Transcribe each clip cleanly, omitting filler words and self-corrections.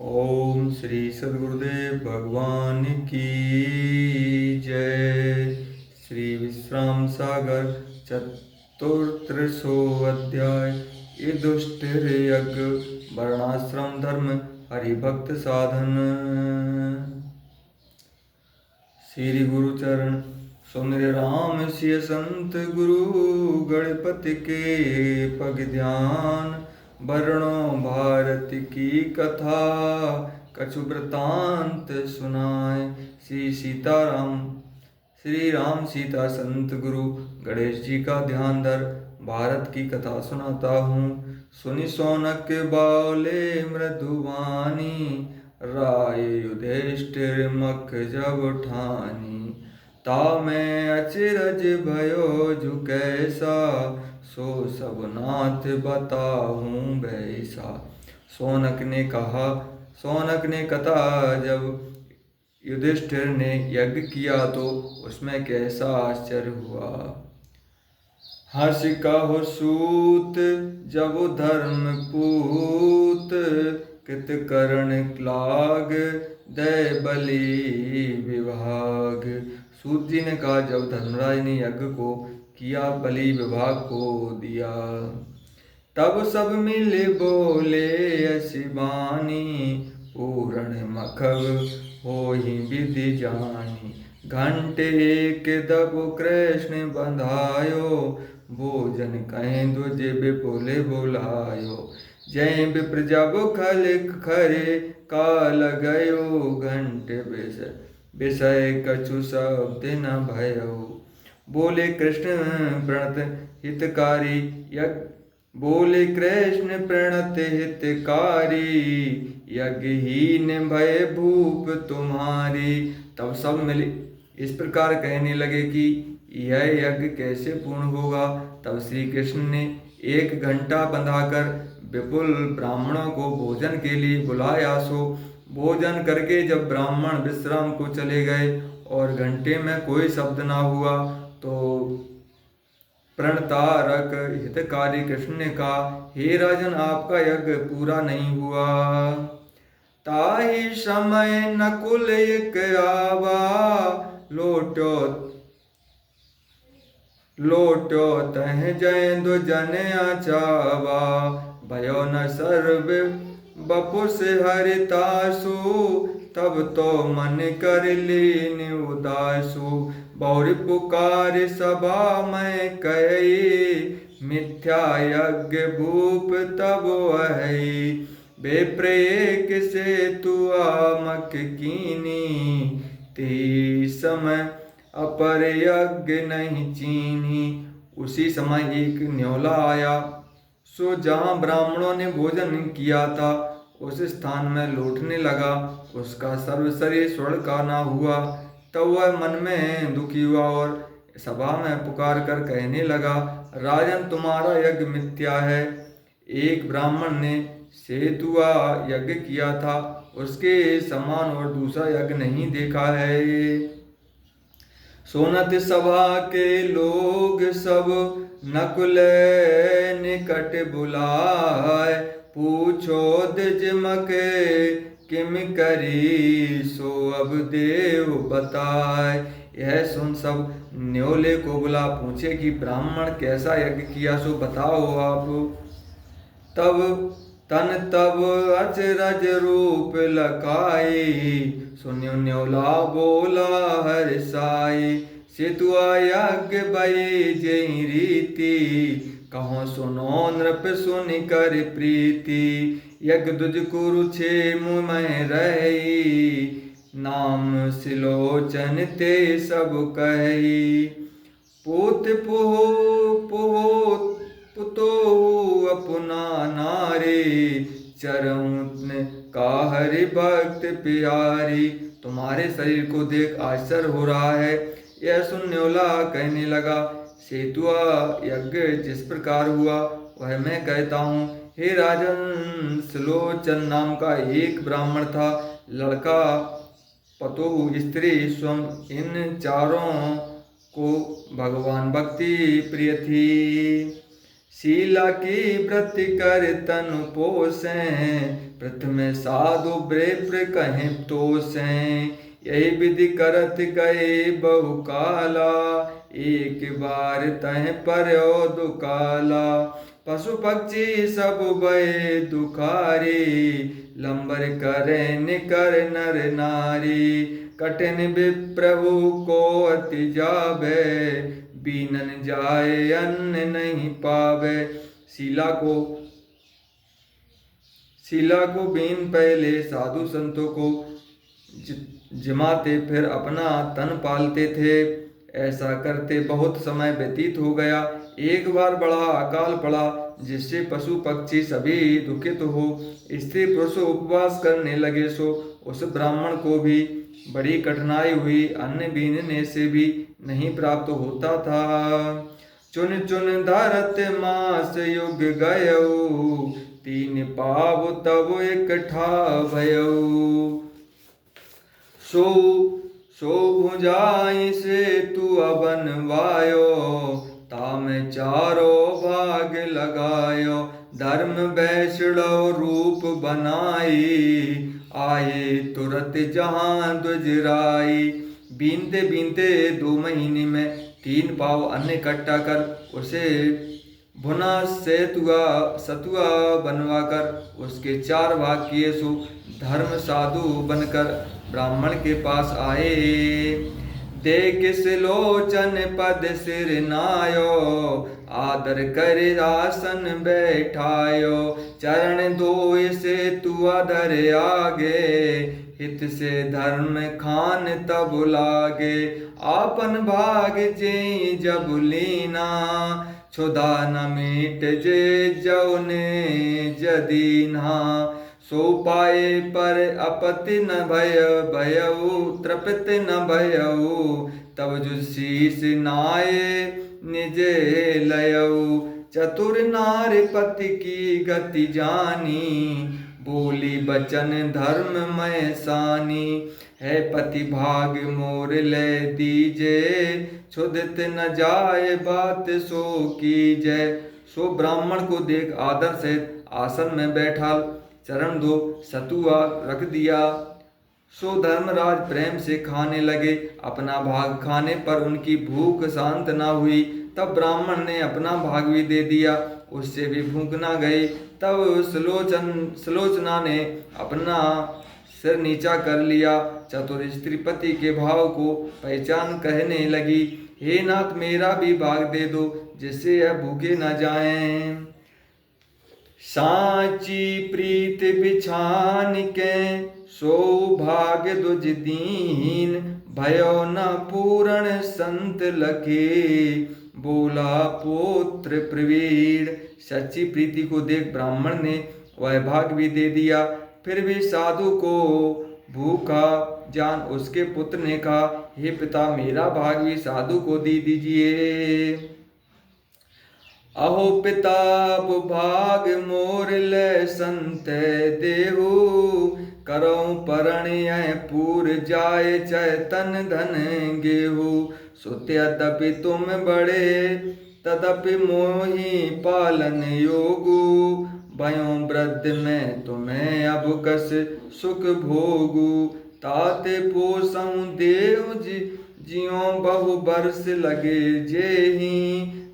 ओम श्री सद्गुरुदेव भगवान की जय। श्री विश्राम सागर चतुर्दशो अध्याय। युधिष्ठिर यज्ञ वर्णाश्रम धर्म हरिभक्त साधन। श्री गुरुचरण सुंदर राम सिय संत गुरु गणपति के पग ध्यान। वर्णो भारत की कथा कछु वृतांत सुनाए। श्री राम सीता संत गुरु गणेश जी का ध्यान धर भारत की कथा सुनाता हूँ। सुनि सोनक बावले मृदुवानी राय युधिष्ठिर मख जब ठानी। ता मैं अचरज भयो झुकैसा सो सब नाथ बताऊं बैसा। सोनक ने कहा जब युधिष्ठिर ने यज्ञ किया तो उसमें कैसा आश्चर्य हुआ। हर्ष कहो सूत जब धर्म पूत कृत करण लाग दय बलि विभाग। सूत जी ने कहा जब धर्मराज ने यज्ञ को किया बलि विभाग को दिया। तब सब मिले बोले ऐसी बानी पूर्ण मखब होहि विधि जानी। घंटे एक दब कृष्ण बंधायो भोजन कहें दुजे विपुल बुलायो। जय विप्र जब खल खरे काल गयो घंटे विषय कछु शब्द न भयो। बोले कृष्ण प्रणत हितकारी यज्ञहीन भय भूप तुम्हारी। तब सब मिले इस प्रकार कहने लगे कि यह यज्ञ कैसे पूर्ण होगा। तब श्री कृष्ण ने एक घंटा बंधाकर विपुल ब्राह्मणों को भोजन के लिए बुलाया। सो भोजन करके जब ब्राह्मण विश्राम को चले गए और घंटे में कोई शब्द ना हुआ तो प्रणतारक हितकारी कृष्ण ने कहा, हे राजन आपका यज्ञ पूरा नहीं हुआ। ताहि समय नकुल एक आवा लोटो तह जय जन आचावा। भयो न सर्व बपुस हरितासु तब तो मन कर लीन उदासु। बौर पुकार सभा में कही मिथ्या यज्ञ भूप तब वही। बेप्रेक से तू आमक कीनी ते समय अपर यज्ञ नहीं चीनी। उसी समय एक न्योला आया। सो जहाँ ब्राह्मणों ने भोजन किया था उस स्थान में लौटने लगा। उसका सर्व शरीर स्वर्ण का ना हुआ। तब वह मन में दुखी हुआ और सभा में पुकार कर कहने लगा, राजन तुम्हारा यज्ञ मिथ्या है। एक ब्राह्मण ने सेतुआ यज्ञ किया था, उसके समान और दूसरा यज्ञ नहीं देखा है। सोनत सभा के लोग सब नकुल निकट बुलाए। पूछो द्विजमक किम करी सो अब देव बताए। यह सुन सब न्योले को बुला पूछे कि ब्राह्मण कैसा यज्ञ किया सो बताओ आप। तब अचरज रूप लकाई सुन्यो न्योला बोला हर्षाई। सेतुआ यज्ञ बई जई रीति कहो सुनो नृप सुनि कर प्रीति। यज्ञ दुज कुरुछे मुँह में रही नाम सिलोचन ते सब कही। पोत पुतो अपना नारी चरण का हरि भक्त प्यारी। तुम्हारे शरीर को देख आश्चर्य हो रहा है। यह सुन न्योला कहने लगा, सेतुआ यज्ञ जिस प्रकार हुआ वह मैं कहता हूँ। हे राजन, सिलोचन नाम का एक ब्राह्मण था। लड़का पतोह स्त्री स्वयं इन चारों को भगवान भक्ति प्रिय थी। शीला की व्रत कर तनु पोसें प्रथम साधु ब्रेप्र कहें तो सें, यही विधि करत गए बहुकाला, एक बार तह पर्यो दुकाला। पशु पक्षी सब भय दुखारी, लंबर करे निकर नर नारी। कठिन विप्रभु को अति जावे, बीनन जाए अन्न नहीं पावे। शीला को बीन पहले साधु संतों को जिमाते, फिर अपना तन पालते थे। ऐसा करते बहुत समय व्यतीत हो गया। एक बार बड़ा अकाल पड़ा, जिससे पशु पक्षी सभी दुखित हो स्त्री पुरुष उपवास करने लगे। सो उस ब्राह्मण को भी बड़ी कठिनाई हुई, अन्न बीनने से भी नहीं प्राप्त होता था। चुन चुन धरत मास युग गयऊ, 3 पाव तब इकट्ठा भयऊ। सो भुजाई से तू अबन वायो, ताम चारो भाग लगायो। धर्म वैष्णव रूप बनाई, आए तुरत जहां दुजराई। बीनते बीनते 2 महीने में 3 पाव अन्न इकट्ठा कर उसे भुना सतुआ बनवाकर उसके 4 भाग किए। सो धर्म साधु बनकर ब्राह्मण के पास आए। देख सिलोचन पद सिर नायो, आदर कर आसन बैठायो। चरण धोय से तू अधर आगे, हित से धर्म खान तब लागे। आपन भाग जे जब लीना, क्षुधा न मीट जे जौने जदीना। सो पाए पर अपति न भयऊ, तृप्त न भयऊ। तब जो शीस नाये निजे लयऊ। चतुर नार पति की गति जानी, बोली बचन धर्ममय सानी। है पति भाग मोर ले दीजे, क्षुधित न जाए बात सो कीजय। सो ब्राह्मण को देख आदर सहित आसन में बैठा, चरण दो सतुआ रख दिया। सो धर्मराज प्रेम से खाने लगे। अपना भाग खाने पर उनकी भूख शांत न हुई। तब ब्राह्मण ने अपना भाग भी दे दिया, उससे भी भूख न गई। तब सुलोचना ने अपना सिर नीचा कर लिया। चतुर स्त्रीपति के भाव को पहचान कहने लगी, हे नाथ मेरा भी भाग दे दो, जिससे यह भूखे न जाएं। साची प्रीत बिछान के सौभाग्य दुज दीन, भयो न पूर्ण संत लखे, बोला पुत्र प्रवीण। सच्ची प्रीति को देख ब्राह्मण ने वह भाग भी दे दिया। फिर भी साधु को भूखा जान उसके पुत्र ने कहा, हे पिता मेरा भाग भी साधु को दे दीजिए। अहो पिता भाग मोर ले संत देहु, करऊं परण पूर जाए चैतन धन गेहू। सुत यद्यपि तुम बड़े तदपि मोहि पालन योगु, भयो वृद्ध में तुम्हें अब कस सुख भोगु। ताते पोसऊं देव जियो बहु बरस लगे जेहि,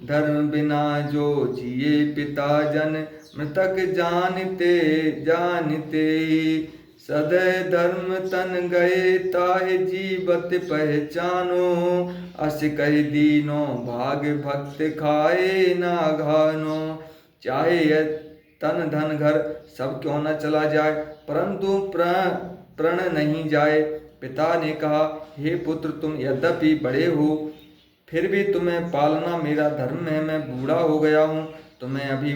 धर्म बिना जो जिए पिता जन मृतक जानते। सदै धर्म तन गए ताहि जीवत पहचानो, अस कह दीनो भाग भक्त खाए ना घानो। चाहे यह तन धन घर सब क्यों न चला जाए, परंतु प्रण नहीं जाए। पिता ने कहा, हे पुत्र तुम यद्यपि बड़े हो, फिर भी तुम्हें पालना मेरा धर्म है। मैं बूढ़ा हो गया हूँ, तुम्हें अभी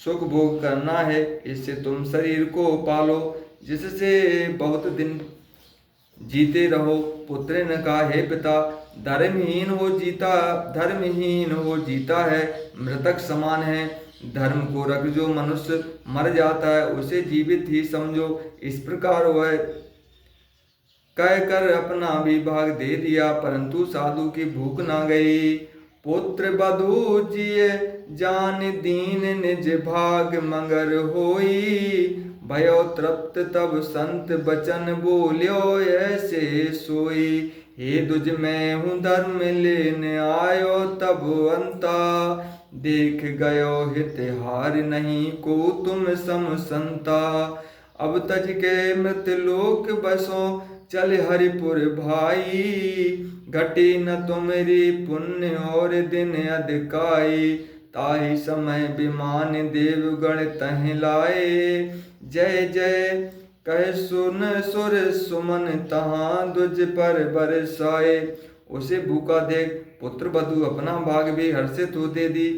सुख भोग करना है, इससे तुम शरीर को पालो, जिससे बहुत दिन जीते रहो। पुत्र ने कहा, हे पिता धर्महीन हो जीता है, मृतक समान है। धर्म को रख जो मनुष्य मर जाता है, उसे जीवित ही समझो। इस प्रकार वह कहकर अपना भी भाग दे दिया, परंतु साधु की भूख ना गई। पुत्र बधू जिये जान दीन, निज भाग मगर होई, भयो तृप्त तब संत बचन बोल्यो ऐसे सोई। हे दुज मैं हूँ धर्म लेने आयो तब अंता। देख गयो हित हार नहीं को तुम सम संता। अब तज के मृत लोक बसो चल हरिपुर भाई। घटी न तुमरी पुण्य और दिन अधिकाई। ताहि समय विमान देवगण तह लाए। जय जय कह सुन सुर सुमन तहाँ दुज पर बरसाए। उसे भूखा देख पुत्र वधु अपना भाग भी हर्षित होते दी।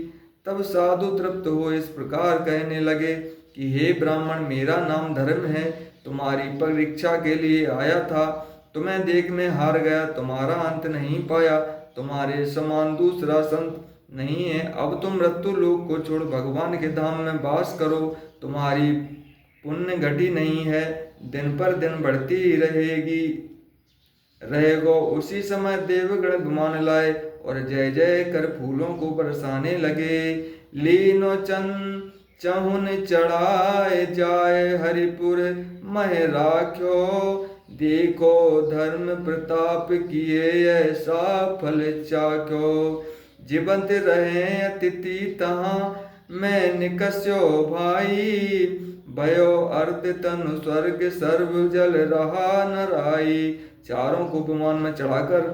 तब साधु तृप्त हो इस प्रकार कहने लगे कि हे ब्राह्मण, मेरा नाम धर्म है, तुम्हारी परीक्षा के लिए आया था। तुम्हें देख मैं हार गया, तुम्हारा अंत नहीं पाया। तुम्हारे समान दूसरा संत नहीं है। अब तुम मृत्यु लोक को छोड़ भगवान के धाम में वास करो। तुम्हारी पुण्य घटी नहीं है, दिन पर दिन बढ़ती रहेगो। उसी समय देवगण विमान लाए और जय जय कर फूलों को बरसाने लगे। लीनो चन चहुन चढ़ाए जाए हरिपुर मह राख्यो। देखो धर्म प्रताप किए ऐसा फल चाख्यो। जीवंत रहे अतिथि तहाँ मैं निकस्यो भाई। भयो अर्ध तनु स्वर्ग सर्व जल रहा नराई। चारों को विमान में चढ़ाकर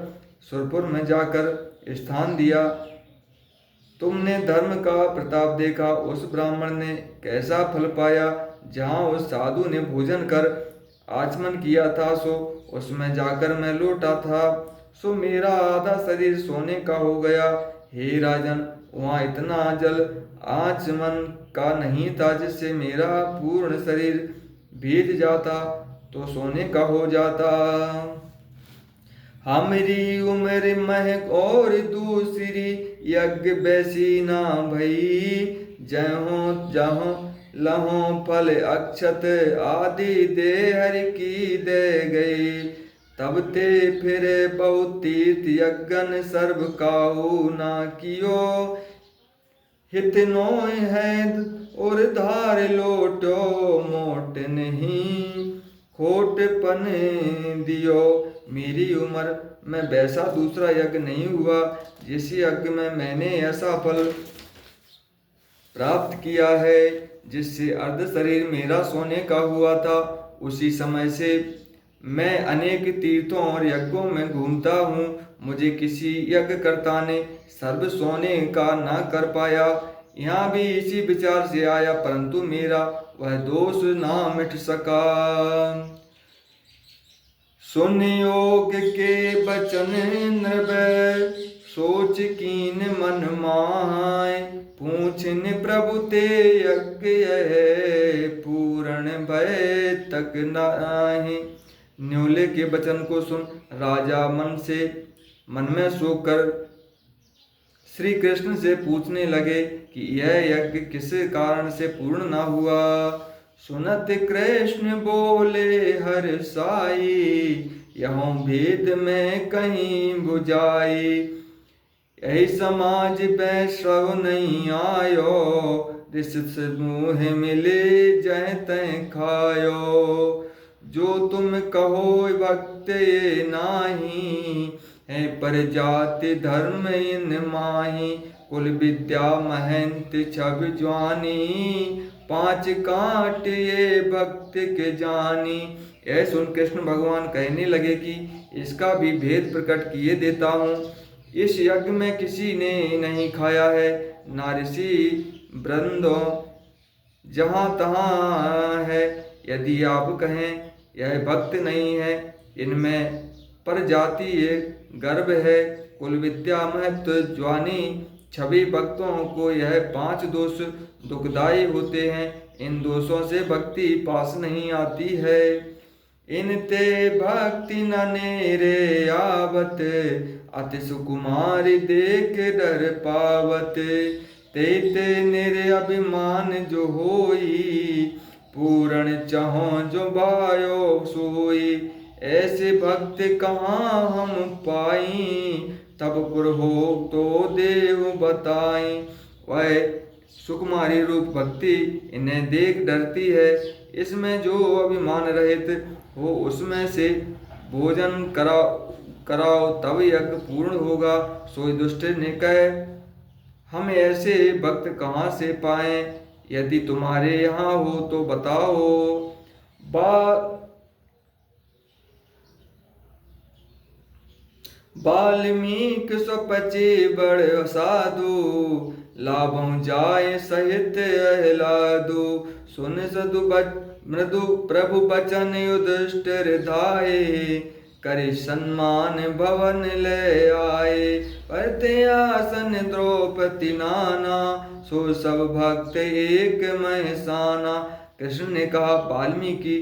सुरपुर में जाकर स्थान दिया। तुमने धर्म का प्रताप देखा, उस ब्राह्मण ने कैसा फल पाया। जहाँ उस साधु ने भोजन कर आचमन किया था, सो उसमें जाकर मैं लौटा था। सो मेरा आधा शरीर सोने का हो गया। हे राजन, वहाँ इतना जल आचमन का नहीं था जिससे मेरा पूर्ण शरीर भीग जाता तो सोने का हो जाता। हमारी उम्र महक और दूसरी यज्ञ बैसी ना भई। जहों जहों लहों फल अक्षत आदि दे हरि की दे गई। तब ते फिर बहुत तीर्थ यज्ञन सर्व काहू ना कियो। हित नोय है और धार लोटो मोट नहीं। खोट पन दियो। मेरी उम्र में वैसा दूसरा यज्ञ नहीं हुआ जिस यज्ञ में मैंने ऐसा फल प्राप्त किया है जिससे अर्ध शरीर मेरा सोने का हुआ था। उसी समय से मैं अनेक तीर्थों और यज्ञों में घूमता हूँ। मुझे किसी यज्ञकर्ता ने सर्व सोने का न कर पाया। यहाँ भी इसी विचार से आया, परंतु मेरा वह दोष ना मिट सका। सुन योग के बचन नृभय सोच कीन मन माय। पूछन प्रभु ते यज्ञ पूर्ण भय तक नाहि। न्योले के वचन को सुन राजा मन में सोकर श्री कृष्ण से पूछने लगे कि यह यज्ञ किस कारण से पूर्ण न हुआ। सुनत कृष्ण बोले हर साई। यहों भेद में कहीं बुझाई। यही समाज वैश्रव नहीं आयो। ऋष समूह मिले जय तय खायो। जो तुम कहो भक्त ये नाही। है पर जाति धर्म इन माही। कुल विद्या महंत छब ज्वानी। पांच कांट ये भक्त के जानी। यह सुन कृष्ण भगवान कहने लगे कि इसका भी भेद प्रकट किए देता हूँ। इस यज्ञ में किसी ने नहीं खाया है, ना ऋषि वृंदो जहाँ तहाँ है। यदि आप कहें यह भक्त नहीं है, इनमें पर जाति एक गर्भ है। कुल विद्या महत्व ज्वानी छवि भक्तों को यह 5 दोष दुखदायी होते हैं। इन दोषों से भक्ति पास नहीं आती है। इन ते भक्ति न नेरे आवत। अति सुकुमारी देख डर पावत। ते निरे अभिमान जो होई। पूर्ण चाहो जो बायो सोई। ऐसे भक्त कहाँ हम पाई। तब पुरहो तो देव बताई। वह सुकुमारी रूप भक्ति इन्हें देख डरती है। इसमें जो अभिमान रहित हो उसमें से भोजन कराओ तब यज्ञ पूर्ण होगा। सो युधिष्ठिर ने कहे, हम ऐसे भक्त कहाँ से पाएं? यदि तुम्हारे यहाँ हो तो बताओ। वाल्मीकि स्वपचे बड़ साधु, लाभं जाय सहित अहलादु। सुन सदु मृदु प्रभु बचन युधिष्ठिर धाये, करि सम्मान भवन ले आए। परते आसन द्रौपदी नाना, सो सब भक्त एक महसाना। कृष्ण ने कहा, वाल्मीकि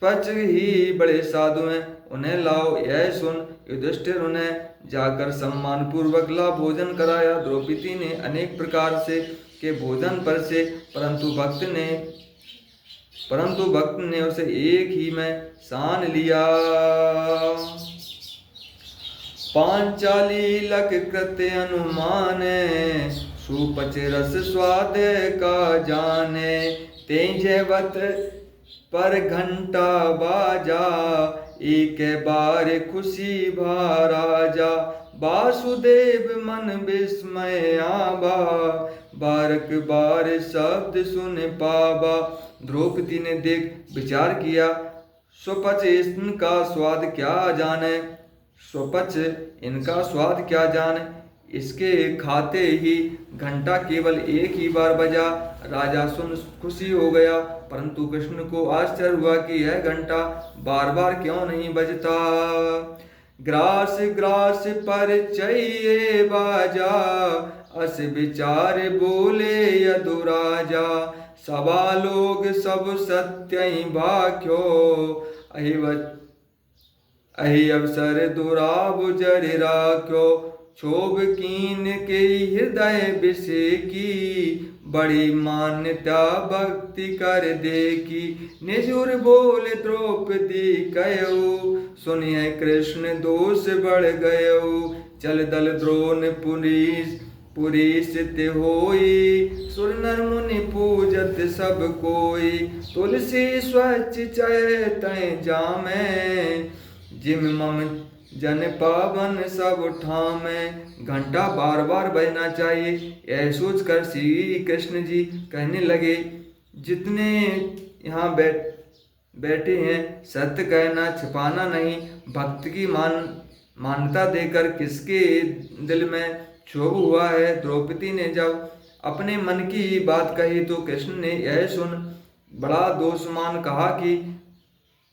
पच ही बड़े साधु हैं, उन्हें लाओ। यह सुन युधिष्ठिर उन्हें जाकर सम्मान पूर्वक ला भोजन कराया। द्रौपदी ने अनेक प्रकार से के भोजन पर से, परंतु भक्त ने उसे एक ही में सान लिया। पांचाली लख कृत्य अनुमान, सुपच रस स्वाद का जाने। तेजवत पर घंटा बाजा, एक बार खुशी भा राजा। वासुदेव मन विस्मय आबा, बारक बार शब्द सुन पाबा। द्रौपदी ने देख विचार किया, स्वपच इनका स्वाद क्या जाने। स्वपच इनका स्वाद क्या जाने, इसके खाते ही घंटा केवल एक ही बार बजा। राजा सुन खुशी हो गया, परंतु कृष्ण को आश्चर्य हुआ कि यह घंटा बार बार क्यों नहीं बजता। ग्रास ग्रास पर चाहिए बाजा, अस विचार बोले यदुराजा। सभा लोग सब सत्य ही भाख्यो, अहि अवसर दुराबुजर राख्यो। क्षोभ कीन के हृदय विषे की, बड़ी मान्यता भक्ति कर देखी। निजुर बोले द्रौपदी कहो, सुनिए कृष्ण दोष बढ़ गयो। चल दल द्रोण पुरी स्थित होई, सुर नर मुनि पूजत सब कोई। तुलसी स्वच्छ चैतय जामै, जिम मम जन पावन सब ठामै। घंटा बार बार बजना चाहिए, यह सोचकर श्री कृष्ण जी कहने लगे, जितने यहाँ बैठे हैं सत्य कहना छिपाना नहीं। भक्त की मान्यता देकर किसके दिल में क्षोभ हुआ है। द्रौपदी ने जब अपने मन की बात कही तो कृष्ण ने यह सुन बड़ा दोषमान कहा कि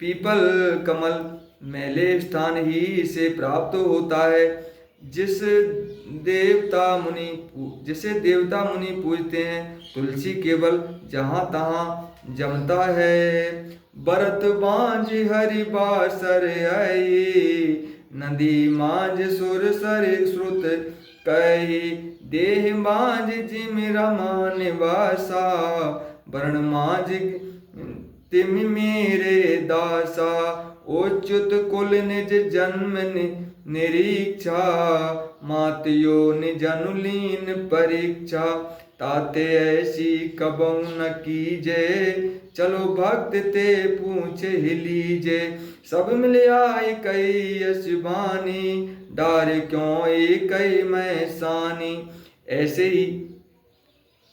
पीपल कमल मैले स्थान ही से प्राप्त होता है। जिसे देवता मुनि पूजते हैं, तुलसी केवल जहाँ तहाँ जमता है। बरत बांझ हरि बासर आई, नदी मांझ सुर सर श्रुत कही। देह मांझ जिम रमा निवासा, वर्ण मांझ तिम मेरे दासा। उच्युत कुल निज जन्म निरीक्षा, मात योनि जनुलीन परीक्षा। ताते ऐसी कबहु न कीजे, चलो भक्त ते पूछ ही लीजे। सब मिल आए कई अशिवानी, डारे क्यों एक मैं सानी। ऐसे ही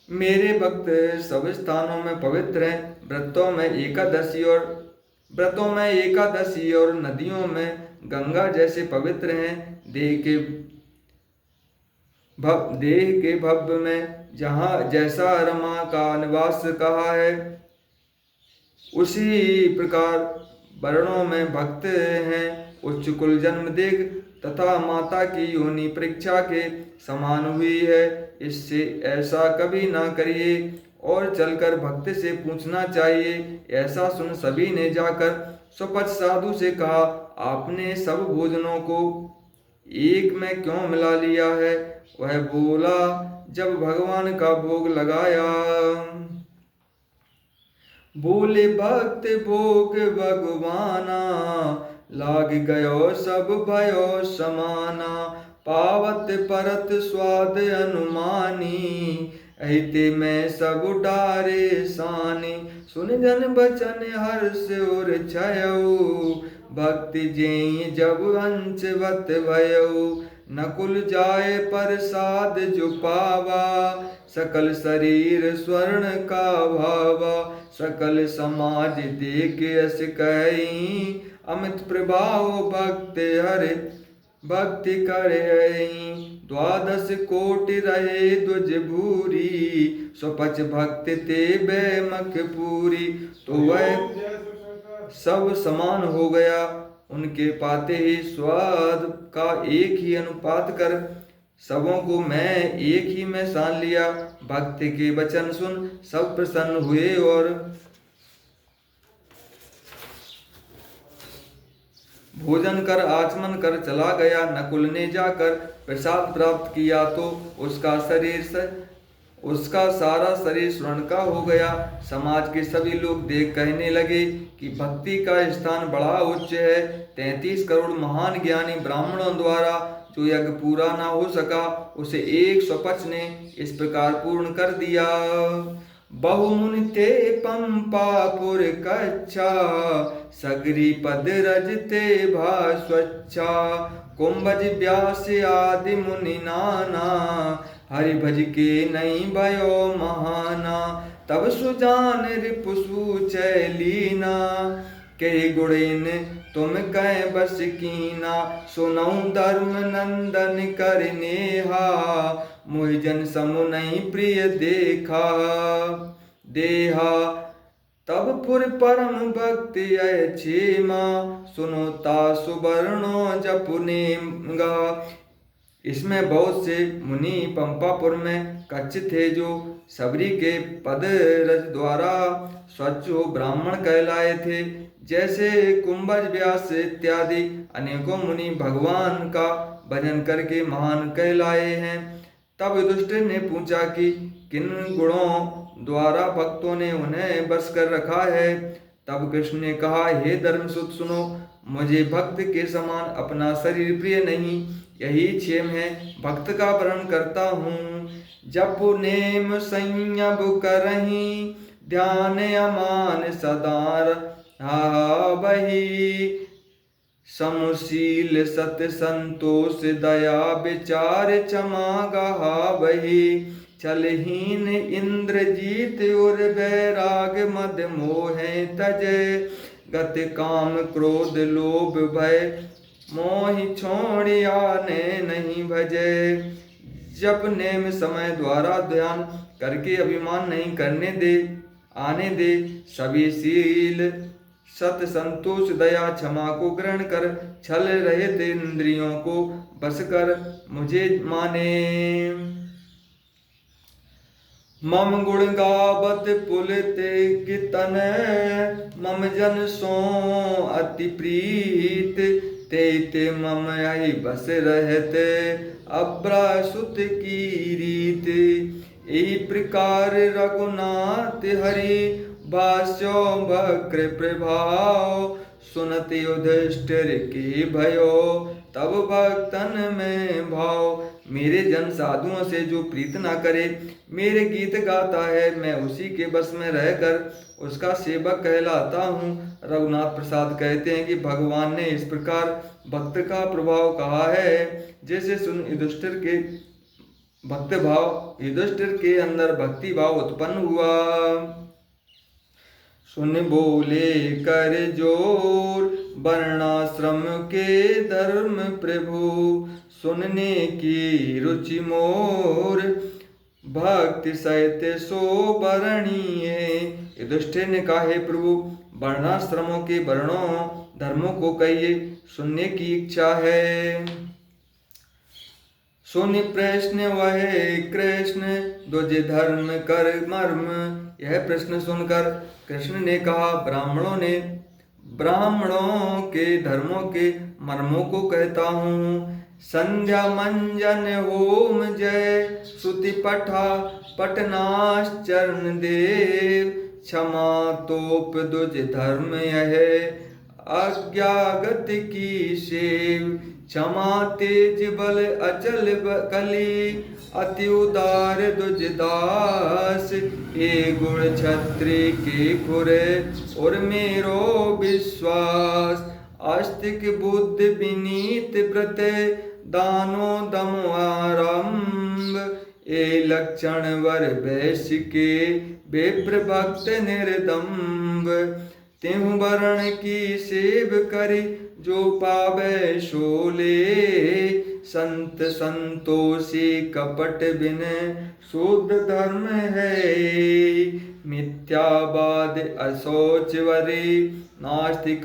मेरे भक्त सब स्थानों में पवित्र हैं। व्रतों में एकादशी और नदियों में गंगा जैसे पवित्र हैं। देह के भव्य में जहाँ जैसा रमा का निवास कहा है, उसी प्रकार वर्णों में भक्त हैं। उच्च कुल जन्म देख तथा माता की योनि परीक्षा के समान हुई है। इससे ऐसा कभी ना करिए और चलकर भक्त से पूछना चाहिए। ऐसा सुन सभी ने जाकर स्वपच साधु से कहा, आपने सब भोजनों को एक में क्यों मिला लिया है। वह बोला, जब भगवान का भोग लगाया। बोले भक्त भोग भगवाना, लाग गयो सब भयो समाना। पावत परत स्वाद अनुमानी, अहिते मैं सब डारे सानी, सुन जन बचन हर्ष उर छयऊ, भक्ति जेई जब अंशवत भयऊ, नकुल जाय प्रसाद जो पावा, सकल शरीर स्वर्ण का भावा, सकल समाज देख यस कही, अमित प्रभाव भक्ति हरे भक्ति करे, द्वादश कोटि रहे द्वज भूरी, स्वपच भक्ति ते बेमख पूरी। तो वह सब समान हो गया, उनके पाते ही स्वाद का एक ही अनुपात कर सबों को मैं एक ही में सान लिया। भक्ति के वचन सुन सब प्रसन्न हुए और भोजन कर आचमन कर चला गया। नकुल ने जाकर प्रसाद प्राप्त किया तो उसका सारा शरीर स्वर्ण का हो गया। समाज के सभी लोग देख कहने लगे कि भक्ति का स्थान बड़ा उच्च है। 33 करोड़ महान ज्ञानी ब्राह्मणों द्वारा जो यज्ञ पूरा ना हो सका उसे एक स्वपच ने इस प्रकार पूर्ण कर दिया। बहुमुनि ते पंपापुर कच्छा, सगरी पद रजते भा स्वच्छा, कुंभज व्यास आदि मुनि नाना, हरि भज के नहीं भयो महाना, तब सुजान रिपुसु चैलीना, के गुणेन तुम कह बस कीना, सुनऊ धर्म नंदन कर नेहा, मोहि जन समु नहीं प्रिय देखा देहा, तब पुर परम भक्ति क्षेमा, सुनो ता सुवर्णो जपुनेगा। इसमें बहुत से मुनि पंपापुर में कच्छ थे जो सबरी के पद रज द्वारा स्वच्छ हो ब्राह्मण कहलाए थे। जैसे कुंभज व्यास इत्यादि अनेकों मुनि भगवान का भजन करके महान कहलाए हैं। तब युधिष्ठिर ने पूछा कि किन गुणों द्वारा भक्तों ने उन्हें बस कर रखा है। तब कृष्ण ने कहा, हे धर्मसुत सुनो, मुझे भक्त के समान अपना शरीर प्रिय नहीं, यही क्षेम है, भक्त का वर्ण करता हूँ। जप नेम संयम करही, ध्यान अमान सदार वही, समुशील सत संतोष दया विचार क्षमा गहा वही, छलहीन इंद्रजीत और वैराग मद मोह तजय, गत काम क्रोध लोभ भय मोहि छोड़िया ने नहीं भजे। जप नेम समय द्वारा ध्यान करके अभिमान नहीं करने दे आने दे, सभी शील सत संतोष दया क्षमा को ग्रहण कर, छल रहित इंद्रियों को बस कर मुझे माने। मम गुण गावत पुलित कीर्तन, मम जन सो अति प्रीत, ते ते मम आई बस रहते अब्रासुत की रीत। यही प्रकार रघुनाथ हरि भाष्यो वक्र प्रभाव, सुनत युधिष्ठिर के भयो तब भक्तन में भाव। मेरे जन साधुओं से जो प्रीत ना करे, मेरे गीत गाता है, मैं उसी के बस में रहकर उसका सेवक कहलाता हूँ। रघुनाथ प्रसाद कहते हैं कि भगवान ने इस प्रकार भक्त का प्रभाव कहा है, जैसे सुन युधिष्ठिर के भक्त भाव, युधिष्ठिर के अंदर भक्ति भाव उत्पन्न हुआ। सुन बोले कर जोर, वर्णाश्रम के धर्म प्रभु, सुनने की रुचि मोर, भक्ति सहित सो वर्णीय। युधिष्ठिर ने कहा, हे प्रभु, वर्णाश्रमों के वर्णों धर्मों को कहिए, सुनने की इच्छा है। सुनि प्रश्न वह कृष्ण, द्विज धर्म कर मर्म। यह प्रश्न सुनकर कृष्ण ने कहा, ब्राह्मणों के धर्मों के मर्मों को कहता हूँ। संध्या मंजन होम जय, श्रुति पठा पटनाश्चरण देव, क्षमा तोप द्विज धर्म यह, अज्ञागत की सेव, क्षमा तेज बल अचल कली, अति उदार दुजदास, ए गुण छत्री के खुरे और मेरो विश्वास, आस्तिक बुद्ध विनीत व्रत, दानो दम आरंभ, ए लक्षण वर वैश्य के, विप्र भक्त निर्दम्ब, तिहु वर्ण की सेव करी, जो पावे शोले, संत संतोषी कपट बिन, शूद्र धर्म है, मिथ्यावाद अशोच वरी, नास्ति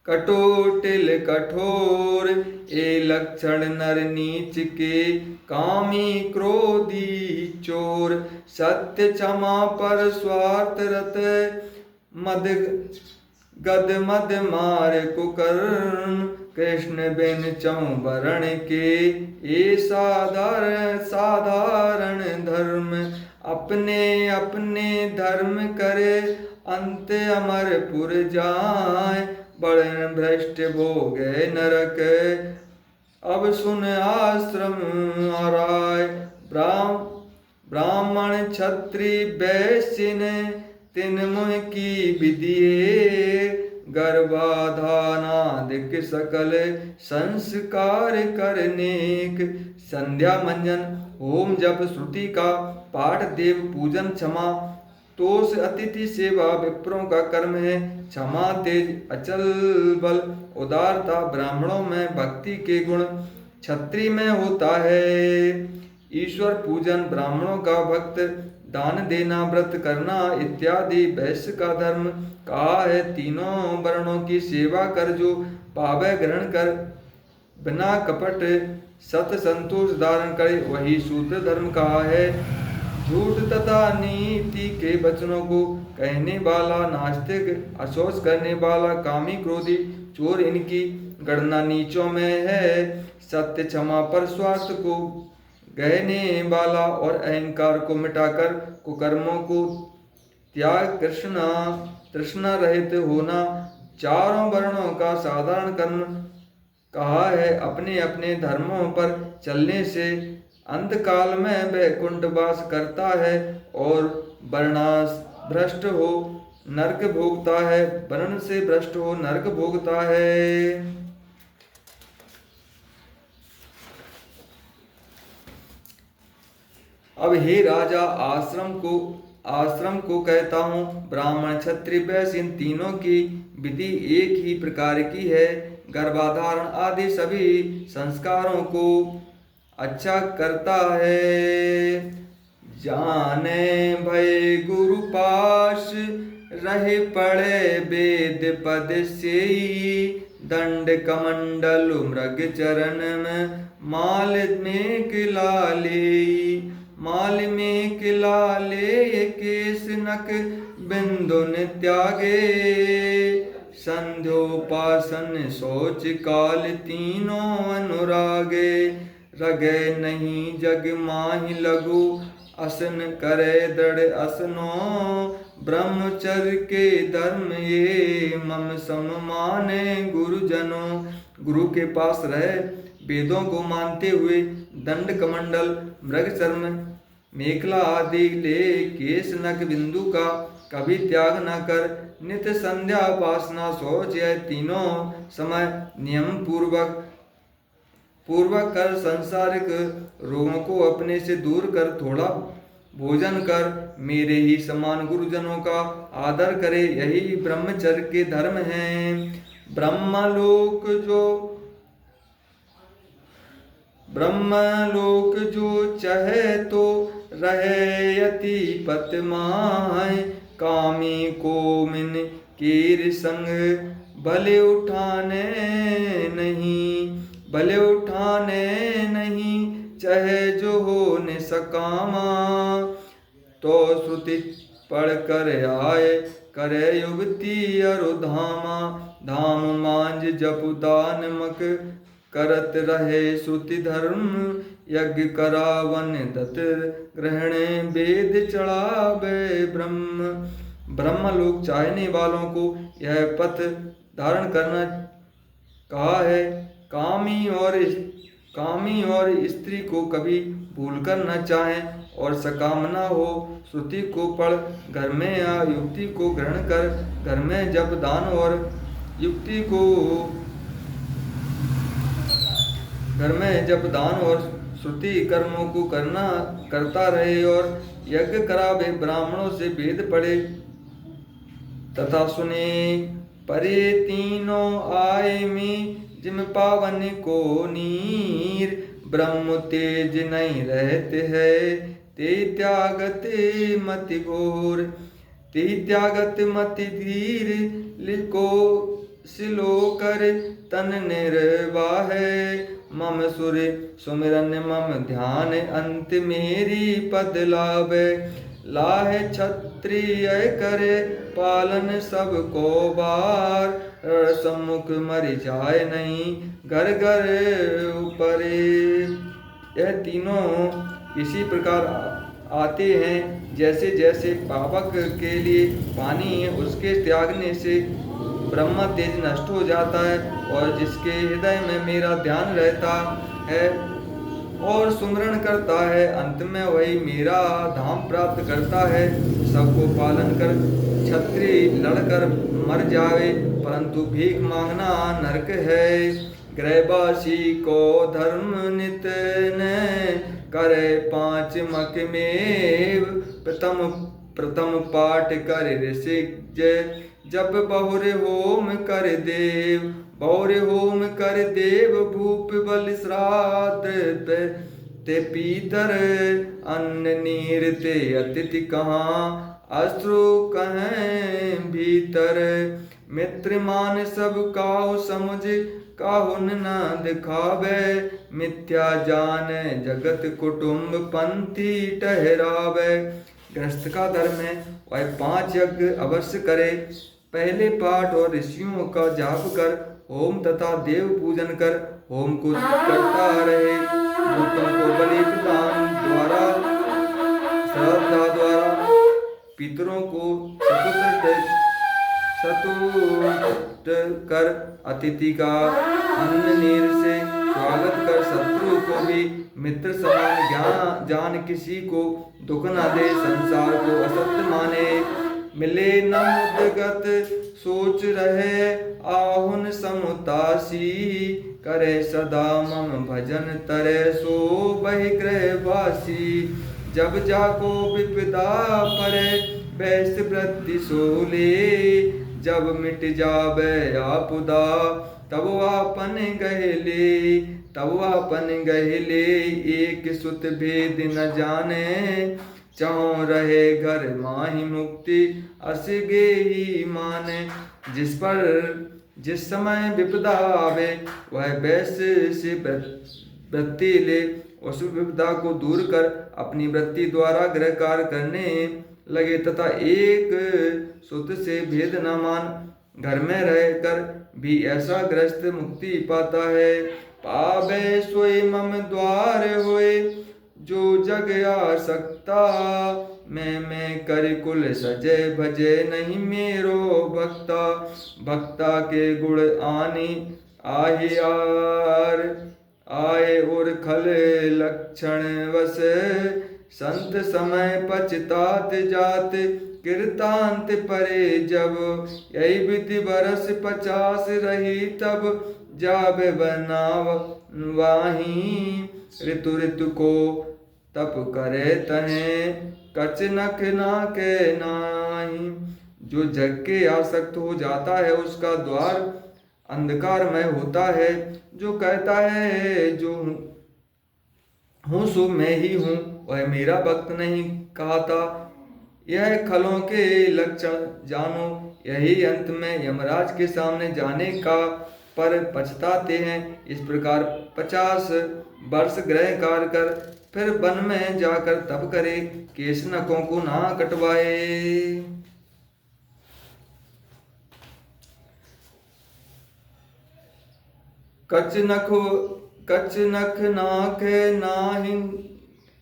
कटोटिल कठोर, ए लक्षण नर नीच के, कामी क्रोधी चोर, सत्य क्षमा पर स्वार्थ रत, मद गद मद मार कुकर्म, कृष्ण बिन चौवरण के, ये साधारण धर्म, अपने अपने धर्म करे, अंत अमरपुर जाए, बड़न भ्रष्ट भोगे नरक, अब सुन आश्रम आराय, ब्राह्मण क्षत्रि वैश्य ने, तिन मुह की विधिये, गर्भाधानादिक सकल संस्कार करनेक, संध्या मंजन होम जप श्रुति का पाठ, देव पूजन क्षमा, तोष अतिथि सेवा विप्रों का कर्म है, क्षमा तेज अचल बल, उदारता ब्राह्मणों में भक्ति के गुण, क्षत्रिय में होता है, ईश्वर पूजन ब्राह्मणों का भक्त, दान देना व्रत करना इत्यादि वैश्य का धर्म कहा है। तीनों वर्णों की सेवा कर जो पावे ग्रहण कर, बिना कपट सत संतोष धारण करे, वही शूद्र धर्म कहा है। झूठ तथा नीति के वचनों को कहने वाला, नास्तिक, अशोच करने वाला, कामी क्रोधी, चोर, इनकी गणना नीचों में है। सत्य क्षमा पर स्वार्थ को गहने वाला और अहंकार को मिटाकर कुकर्मों को त्याग तृष्णा रहित होना, चारों वर्णों का साधारण कर्म कहा है। अपने अपने धर्मों पर चलने से अंतकाल में वैकुंठ वास करता है और वर्णास भ्रष्ट हो नरक भोगता है, वर्ण से भ्रष्ट हो नरक भोगता है। अब हे राजा, आश्रम को कहता हूँ। ब्राह्मण क्षत्रिय वैश्य इन तीनों की विधि एक ही प्रकार की है। गर्भाधारण आदि सभी संस्कारों को अच्छा करता है। जाने भय गुरु पास रहे पड़े वेद पद से, दंड कमंडल मृग चरण में माल में किलाले केस नक बिंदु त्यागे, संध्योपासन सोच काल तीनों अनुरागे, रगे नहीं जग माहि लघु असन करे दृढ़ असनो, ब्रह्मचर्य के धर्म ये मम सम माने गुरुजनों। गुरु के पास रहे वेदों को मानते हुए दंड कमंडल मृग चर्म मेखला आदि ले केश नक बिंदु का कभी त्याग न कर, नित्य संध्या उपासना शौच यह तीनों समय नियम पूर्वक कर, संसारिक रोगों को अपने से दूर कर, थोड़ा भोजन कर, मेरे ही समान गुरुजनों का आदर करे, यही ब्रह्मचर्य के धर्म हैं। ब्रह्मलोक जो चाहे तो रहे यति पत माय, कामी को मिन कीर संग भले उठाने नहीं, चाहे जो हो न सकामा, तो श्रुति पढ़ कर आए करे युवती अरुधामा, धाम मांझ जपु दान मक करत रहे श्रुति धर्म, यज्ञ करावन दत्त ग्रहणे वेद चढ़ावे ब्रह्म, ब्रह्मलोक चाहने वालों को यह पथ धारण करना कहा है। कामी और स्त्री को कभी भूलकर न चाहें और सकामना हो। श्रुति को पढ़ घर में या युक्ति को ग्रहण कर घर में जब दान और युक्ति को घर में जब दान और श्रुति कर्मों को करता रहे और यज्ञ करावे, ब्राह्मणों से वेद पढ़े तथा सुने। परे तीनों आय में जिम पावन को नीर, ब्रह्म तेज नहीं रहते है ते त्यागते मति घोर। ते त्यागत मति धीर लिको सिलो कर तन निर्वाह। मम सुर सुमिरन मम ध्यान अंत मेरी पद लाभ। लाहे क्षत्रिय करे पालन सब को बार, सम्मुख मरि जाए नहीं घर घर ऊपरे। यह तीनों इसी प्रकार आते हैं जैसे जैसे पावक के लिए पानी है, उसके त्यागने से ब्रह्म तेज नष्ट हो जाता है। और जिसके हृदय में मेरा ध्यान रहता है और सुमरण करता है, अंत में वही मेरा धाम प्राप्त करता है। सबको पालन कर क्षत्रिय लड़कर मर जावे, परंतु भीख मांगना नरक है। गृहवासी को धर्म नित न करे 5 मक में, प्रथम पाठ कर ऋषिज जब बहुरे होम कर देव। बहुरे होम कर देव भूप बल श्राद्ध ते पीतर, अन्न नीर ते अतिथि कहाँ अश्रु कहें भीतर। मित्र मान सब काहु समुझ काहुन न दिखावे, मिथ्या जान जगत कुटुंब पंथी ठहरावे। गृहस्थ का धर्म है वह 5 यज्ञ अवश्य करे, पहले पाठ और ऋषियों का जाप कर होम तथा देव पूजन कर होम को करता रहे। मूर्तों को बलि प्रदान द्वारा श्रद्धा द्वारा पितरों को सतुष्ट कर अतिथि का अन्न नीर से स्वागत कर शत्रु को भी मित्र समान जान किसी को दुख न दे, संसार को असत्य माने। मिले न मुदगत सोच रहे आहुन समुतासी, करे सदा मम भजन तरे सो बहिग्रहवासी। जब जाको विपदा परे बैस वृत्ति सोले, जब मिट जावे आपदा तब आपन गहले। तब आपन गहले एक सुत भेद न जाने, चाहो रहे घर माही मुक्ति असगे ही माने। जिस समय विपदा आवे वह वैश्य से वृत्ति ले, उस विपदा को दूर कर अपनी वृत्ति द्वारा गृह कार्य करने लगे तथा एक सुत से भेद न मान। घर में रहकर भी ऐसा गृहस्थ मुक्ति पाता है। पावे सोई मम द्वार होए जो जग आ सकता, मैं कर कुल सजे भजे नहीं मेरो भक्ता। भक्ता के गुण आनी आहि आर, आए और खल लक्षण वस। संत समय पछतात जात कीर्तांत परे जब, यही विधि बरस 50 रही तब। जाबे बनाव वाही ऋतु ऋतु को तप करे तहें, कच नख ना के नाही। जो जग के आसक्त हो जाता है उसका द्वार अंधकारमय होता है। जो कहता है जो हूँ सो मैं ही हूँ, वह मेरा भक्त नहीं कहता। यह खलों के लक्षण जानो, यही अंत में यमराज के सामने जाने का पर पछताते हैं। इस प्रकार 50 वर्ष गृह कार्य कर फिर वन में जाकर तप करे, केश नखों को ना कटवाए। कच नख नाखे नाहि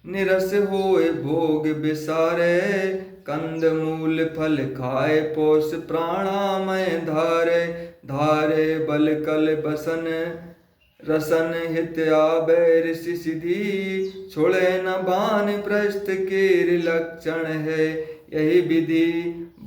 निरस होए भोग बिसारे, कंद मूल फल खाए पोष प्राणामय धारे धारे बल कल बसन रसन हित आबे ऋषि सिद्धि छोड़े न बान प्रस्थ केर लक्षण है यही विधि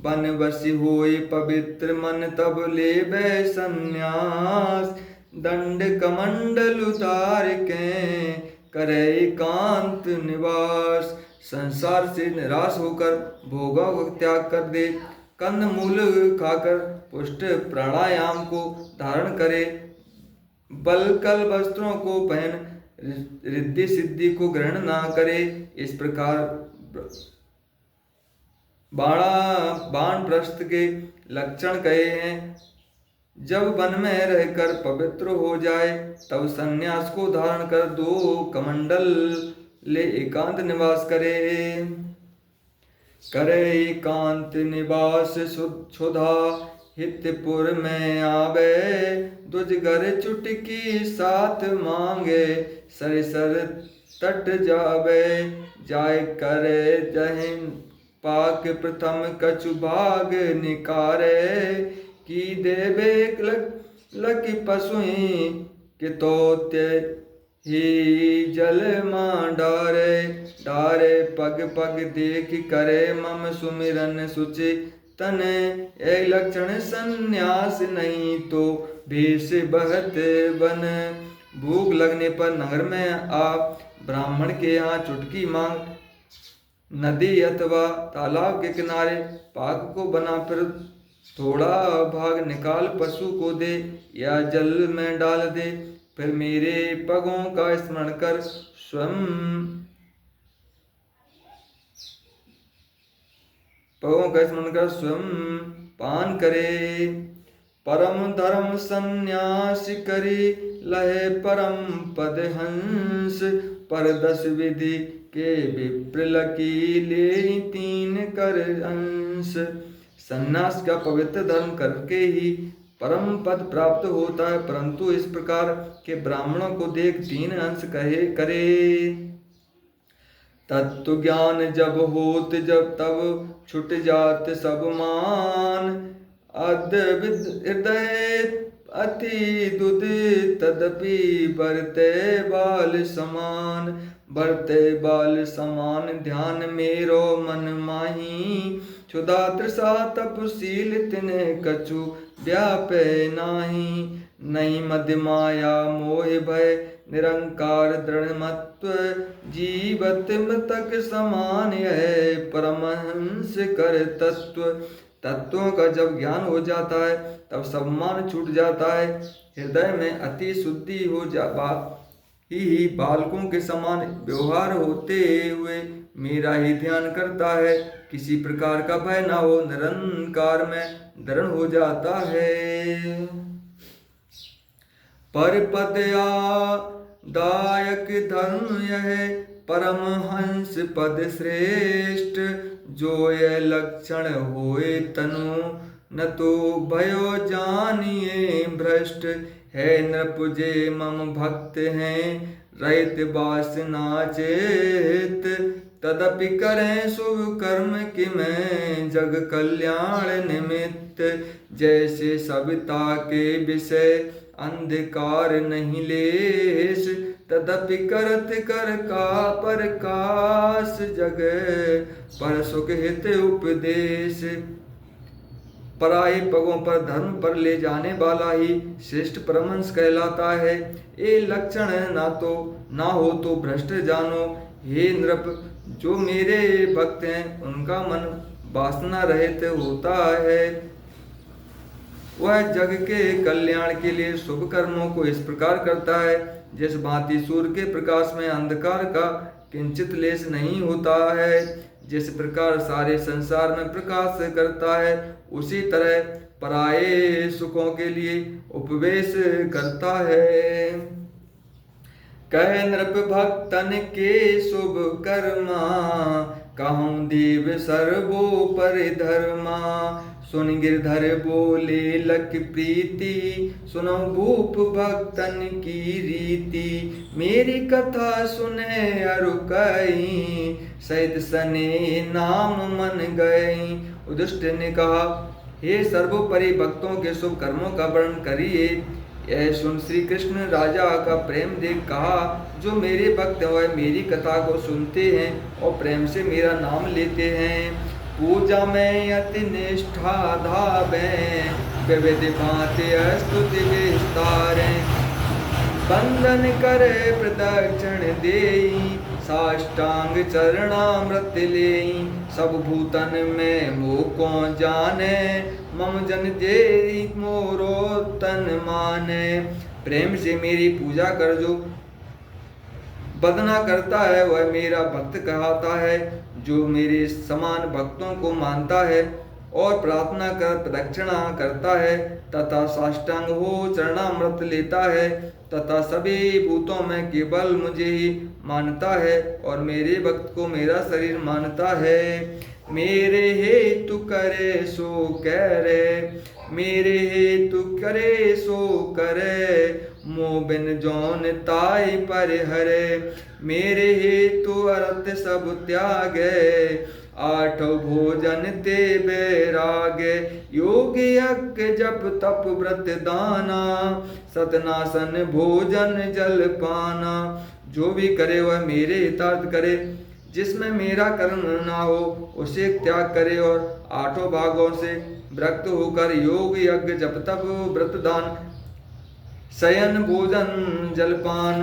बन बसी होई पवित्र मन तब लेबे संन्यास दंड कमंडल उतार के करे एकांत निवास संसार से निराश होकर भोगों को त्याग कर दे कंद मूल खाकर पुष्ट प्राणायाम को धारण करे बल कल वस्त्रों को पहन रिद्धि सिद्धि को ग्रहण ना करे इस प्रकार बाण प्रस्थ के लक्षण कहे हैं जब वन में रहकर पवित्र हो जाए तब संन्यास को धारण कर दो कमंडल ले एकांत निवास करे करे एकांत निवास सुधा हितपुर में आवे दुजगर चुटकी साथ मांगे सरिसर तट जावे जाय करे जहिन पाक प्रथम कछु भाग निकारे की देवे लकी पशुई कि तोते ही जल मां डारे डारे पग पग देख करे मम सुमिरन सुचि तने एक लक्षण संन्यास नहीं तो भेष बहत बन भूख लगने पर नगर में आप ब्राह्मण के यहाँ चुटकी मांग नदी अथवा तालाब के किनारे पाक को बना फिर थोड़ा भाग निकाल पशु को दे या जल में डाल दे फिर मेरे पगों का स्मरण कर स्वयं पान करे परम धर्म संन्यास करी लहे परम पद हंस पर 10 विधि के विप्रल की ले 3 कर अंश संन्यास का पवित्र धर्म करके ही परम पद प्राप्त होता है परंतु इस प्रकार के ब्राह्मणों को देख 3 अंश कहे करे तत्व ज्ञान जब होत जब तब छुट जात सब मान अद्विद हृदय अति दुध तदपि बरते बाल समान ध्यान मेरो मन माही क्षुधा तृषा तपशील तिने कछु व्यापे नहीं मध्य माया मोह भय निरंकार दृढ़मत्व जीवत मृतक समान है परमहंस कर तत्वों का जब ज्ञान हो जाता है तब सम्मान छूट जाता है हृदय में अति शुद्धि हो ही बालकों के समान व्यवहार होते हुए मेरा ही ध्यान करता है किसी प्रकार का भय ना हो निरंकार में दृढ़ हो जाता है परपदया दायक धर्म यह परमहंस पद श्रेष्ठ जो यह लक्षण होए तनु न तो भयो जानिए भ्रष्ट है नृपुजे मम भक्त हैं रहित वासना चेत तदपि करें शुभ कर्म कि मैं जग कल्याण निमित्त जैसे सविता के विषय अंधकार नहीं लेस तदपि करत कर का प्रकाश जग पर सुख हित उपदेश पराये पगों पर धर्म पर ले जाने वाला ही श्रेष्ठ परमहंस कहलाता है ये लक्षण ना हो तो भ्रष्ट जानो हे नृप जो मेरे भक्त हैं उनका मन वासना रहित होता है वह जग के कल्याण के लिए शुभ कर्मों को इस प्रकार करता है जिस भांति सूर्य के प्रकाश में अंधकार का किंचित लेस नहीं होता है जिस प्रकार सारे संसार में प्रकाश करता है उसी तरह पराये सुखों के लिए उपवेश करता है कह नृप भक्तन के शुभ कर्मा कहूँ देव सर्वोपरि धर्मा सुन गिरधर बोले लख प्रीति, सुनो भूप भक्तन की रीति। मेरी कथा सुने अरु कई, सहित सने नाम मन गई। युधिष्ठ ने कहा, हे सर्वोपरि भक्तों के शुभ कर्मों का वर्णन करिए। यह सुन श्री कृष्ण राजा का प्रेम देख कहा, जो मेरे भक्त वह मेरी कथा को सुनते हैं और प्रेम से मेरा नाम लेते हैं। पूजा में अति निष्ठा धावे, विविध भांति स्तुति विस्तारे। बंधन करे प्रदक्षिण देई, साष्टांग चरणामृत लेई। सब भूतन में मोह को जाने, मम जन जेरी मोरो तन माने। प्रेम से मेरी पूजा कर जो बदना करता है वह मेरा भक्त कहलाता है। जो मेरे समान भक्तों को मानता है और प्रार्थना कर प्रदक्षिणा करता है तथा साष्टांग हो चरणामृत लेता है तथा सभी भूतों में केवल मुझे ही मानता है और मेरे भक्त को मेरा शरीर मानता है। मेरे हेतु करे सो करे, मेरे हेतु करे सो करे। मोह बिन जौन ताई पर हरे, मेरे हेतु अर्थ सब त्यागे। आठ भोजन ते बैरागे, योग यज्ञ जप तप व्रत दाना। सतनासन भोजन जल पाना। जो भी करे वह मेरे हितार्थ करे, जिसमें मेरा कर्म न हो उसे त्याग करे और आठों भागों से विरक्त होकर योग यज्ञ जप तप व्रत दान शयन भोजन जलपान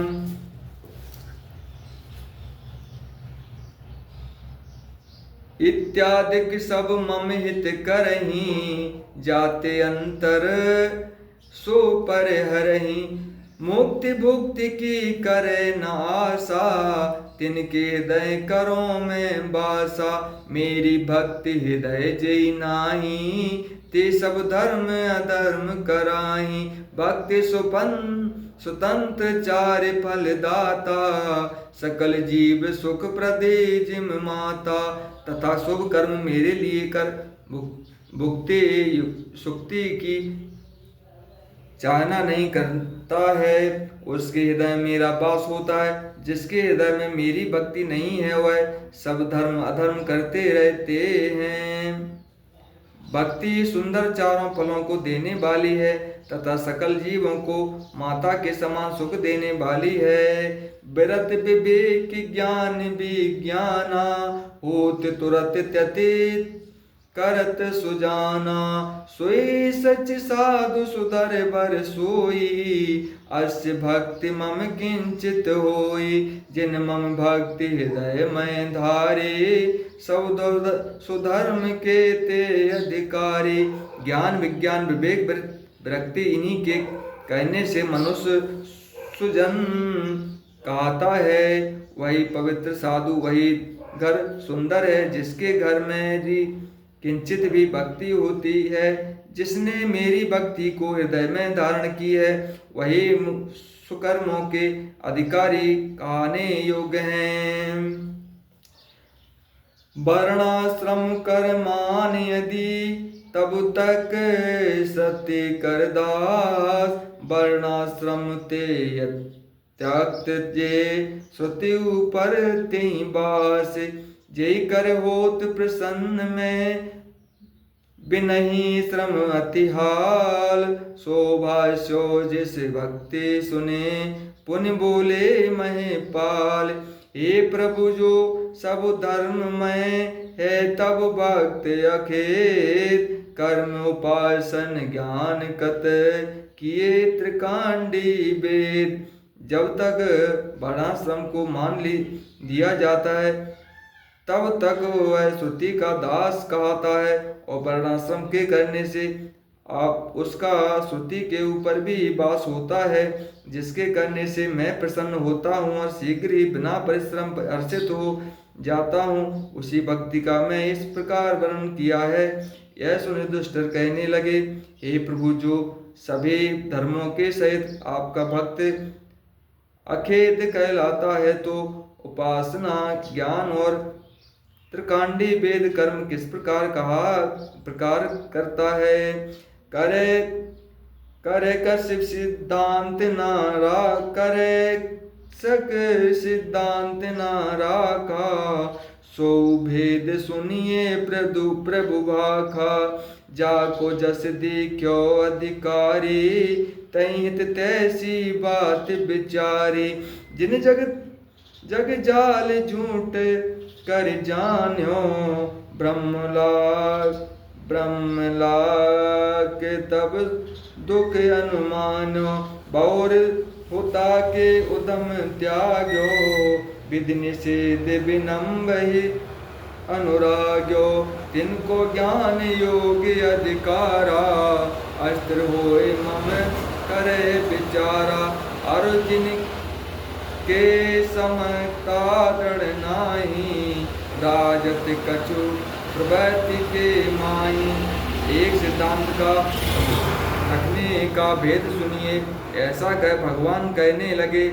इत्यादि सब मम हित करही। जाते अंतर सो पर हरही, मुक्ति भुक्ति की करे न आशा। तिनके हृदय करो में बासा, मेरी भक्ति हृदय जई नाही। ते सब धर्म अधर्म कराही, भक्ति स्वतंत्र चार फल दाता। सकल जीव सुख प्रदे जिम माता। तथा शुभ कर्म मेरे लिए कर भुक्ति सुक्ति की चाहना नहीं करता है, उसके हृदय में मेरा वास होता है। जिसके हृदय में मेरी भक्ति नहीं है वह सब धर्म अधर्म करते रहते हैं। भक्ति सुंदर चारों फलों को देने वाली है तथा सकल जीवों को माता के समान सुख देने वाली है। विरत विवेक ज्ञान विज्ञाना, होत तुरत त्यतित करत सुजाना। सोई सच साधु सुधर बर सोई, अस्य भक्ति मम किंचित होई। जिन मम भक्ति हृदय में धारे, सब सुधर्म के ते अधिकारी। ज्ञान विज्ञान विवेक विरक्ति इन्हीं के कहने से मनुष्य सुजन कहता है। वही पवित्र साधु, वही घर सुंदर है जिसके घर में भी किंचित भी भक्ति होती है। जिसने मेरी भक्ति को हृदय में धारण की है वही सुकर्मों के अधिकारी कहने योग्य हैं। वर्णाश्रम कर्मान यदि, तब तक सत्य कर दास। वर्णाश्रम ते त्याक्त जे, श्रुति ऊपर ते बास। जय कर होत प्रसन्न में, बिनहि श्रम अतिहाल। शोभा सो जिस भक्ति सुने, पुण्य बोले महिपाल। हे प्रभु जो सब धर्म में है, तब भक्त अखेत। कर्म उपासन ज्ञान कत, किए त्रिकांडी वेद। जब तक वर्णाश्रम को मान दिया जाता है तब तक वह श्रुति का दास कहता है और वर्णाश्रम के करने से आप उसका श्रुति के ऊपर भी वास होता है, जिसके करने से मैं प्रसन्न होता हूँ और शीघ्र ही बिना परिश्रम हर्षित हो जाता हूँ। उसी भक्ति का मैं इस प्रकार वर्णन किया है। यह सुन युधिष्ठिर कहने लगे, हे प्रभु, जो सभी धर्मों के सहित आपका भक्त अखेद कहलाता है तो उपासना ज्ञान और त्रिकांडी वेद कर्म किस प्रकार करता है। करे करे कश्यप सिद्धांत नारा, करे सक सिद्धांत नारा का। सो भेद सुनिए प्रभु भाखा, जाको जस देखो अधिकारी। तहित तैसी बात विचारी, जिन जग जाल झूठ कर जान्यो। ब्रह्मलाक तब दुख अनुमानो, बौर होता के उदम त्याग्यो। विधि निषेध विनम्र अनुराग्यो, तिनको ज्ञान योग अधिकारा। अस्त्र होए मम करे विचारा, अर्जुन के समता दृढ़ नाही। राजत कछु प्रवृत्ति के माई, एक सिद्धांत का रखने का भेद सुनिए। ऐसा कह भगवान कहने लगे,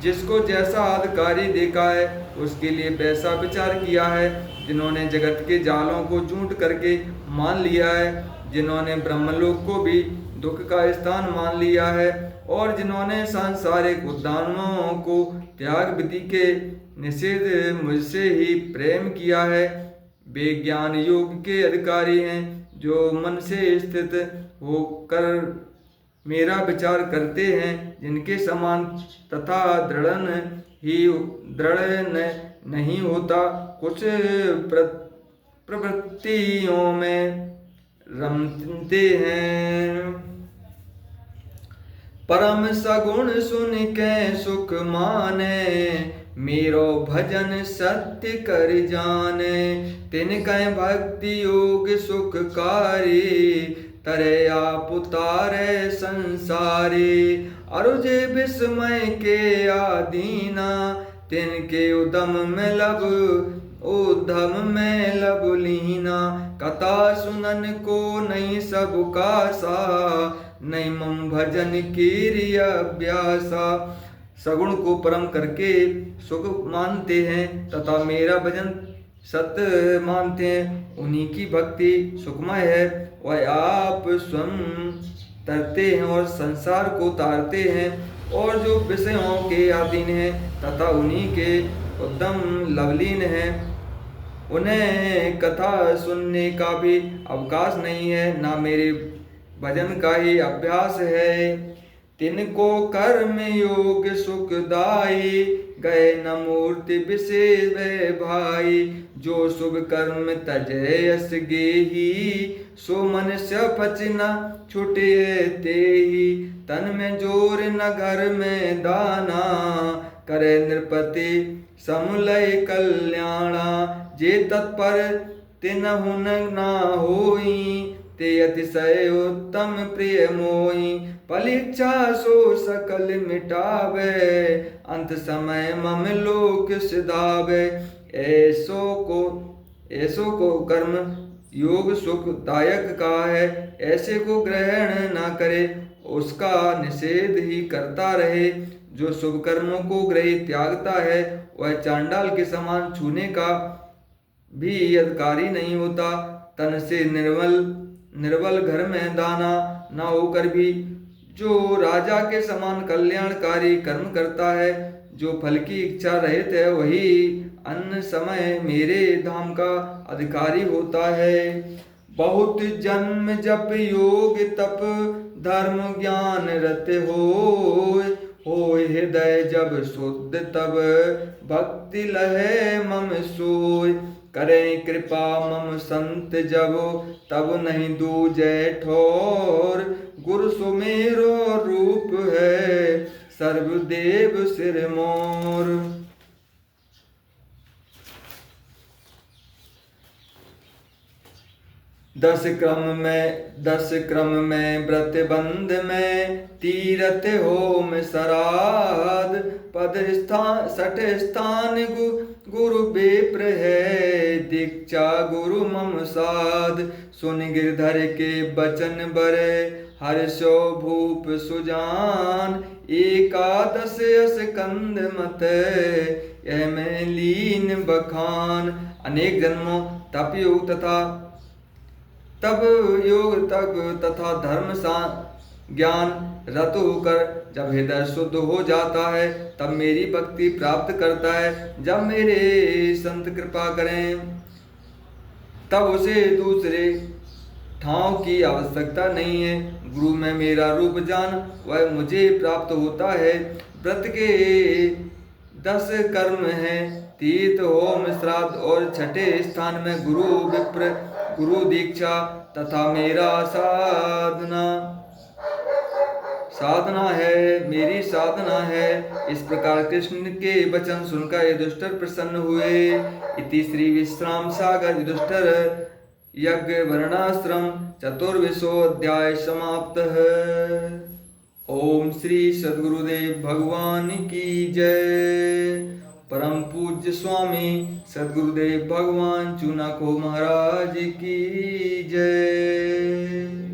जिसको जैसा अधिकारी देखा है उसके लिए वैसा विचार किया है। जिन्होंने जगत के जालों को झूठ करके मान लिया है, जिन्होंने ब्रह्मलोक को भी दुख का स्थान मान लिया है, और जिन्होंने सांसारिक उद्यानों को त्याग विधि के निषेध मुझसे ही प्रेम किया है, वे ज्ञान योग के अधिकारी हैं। जो मन से स्थित होकर मेरा विचार करते हैं, जिनके समान तथा दृढ़ नहीं होता, कुछ प्रवृत्तियों में रमते हैं। परम सगुण सुन के सुख माने, मेरो भजन सत्य कर जाने। तिनकै भक्ति योग सुखकारी, तरे आप उतारे संसारी। अरुजे विस्मय के आदीना, तिनके उद्यम में लब लीना। कथा सुनन को नहीं सबका सा, नहीं मम भजन की अभ्यासा। सगुण को परम करके सुख मानते हैं तथा मेरा भजन सत्य मानते हैं, उन्हीं की भक्ति सुखमय है। वह आप स्वयं तरते हैं और संसार को तारते हैं, और जो विषयों के अधीन हैं तथा उन्हीं के उद्यम लवलीन हैं, उन्हें कथा सुनने का भी अवकाश नहीं है, ना मेरे भजन का ही अभ्यास है। तिनको कर्म योग सुखदाई, गए न मूर्ति विशेष भाई। जो शुभ कर्म तजय यस गेही, सो मनुष्य पच न छुटे तेहि। तन में जोर न घर में दाना, करे नृपति समलय कल्याणा। जे तत्पर तिनहु न होई, ते अतिशय उत्तम प्रिय मोहि। परीक्षा सो सकल मिटावे, अंत समय मम लोक सिधावे। ऐसो को कर्म योग सुखदायक का है, ऐसे को ग्रहण ना करे, उसका निषेध ही करता रहे। जो शुभ कर्मों को ग्रही त्यागता है, वह चांडाल के समान छूने का भी अधिकारी नहीं होता। तन से निर्बल घर में दाना ना होकर भी जो राजा के समान कल्याणकारी कर्म करता है, जो फल की इच्छा रहित है, वही अन्य समय मेरे धाम का अधिकारी होता है। बहुत जन्म जप योग तप धर्म ज्ञान रत होय हृदय जब शुद्ध, तब भक्ति लहे मम सोय। करें कृपा मम संत जब, तब नहीं दूजै ठोर। गुरु सुमेरो रूप है, सर्वदेव सिर मोर। दस क्रम में व्रत बंध में, तीरथ होम सराद। पद स्थान सठ स्थान गुरु बेप्र है, दीक्षा गुरु मम साध। सुन गिरधर के बचन बरे, हर्षो भूप सुजान। एकादश स्कंद मत, यह में लीन बखान। अनेक जन्मों तप योग तथा धर्म ज्ञान रत होकर जब हृदय शुद्ध हो जाता है तब मेरी भक्ति प्राप्त करता है। जब मेरे संत कृपा करें तब उसे दूसरे ठाव की आवश्यकता नहीं है। गुरु में मेरा रूप जान वह मुझे प्राप्त होता है। व्रत के 10 कर्म हैं, तीर्थ होम श्राद्ध और छठे स्थान में गुरु विप्र गुरु दीक्षा तथा मेरा मेरी साधना है। इस प्रकार कृष्ण के वचन सुनकर युधिष्ठिर प्रसन्न हुए। इति श्री विश्राम सागर युधिष्ठिर यज्ञ वर्णाश्रम चतुर्विशो अध्याय समाप्तः। ओम श्री सद्गुरुदेव भगवान की जय। परम पूज्य स्वामी सद्गुरुदेव भगवान चूनाको महाराज की जय।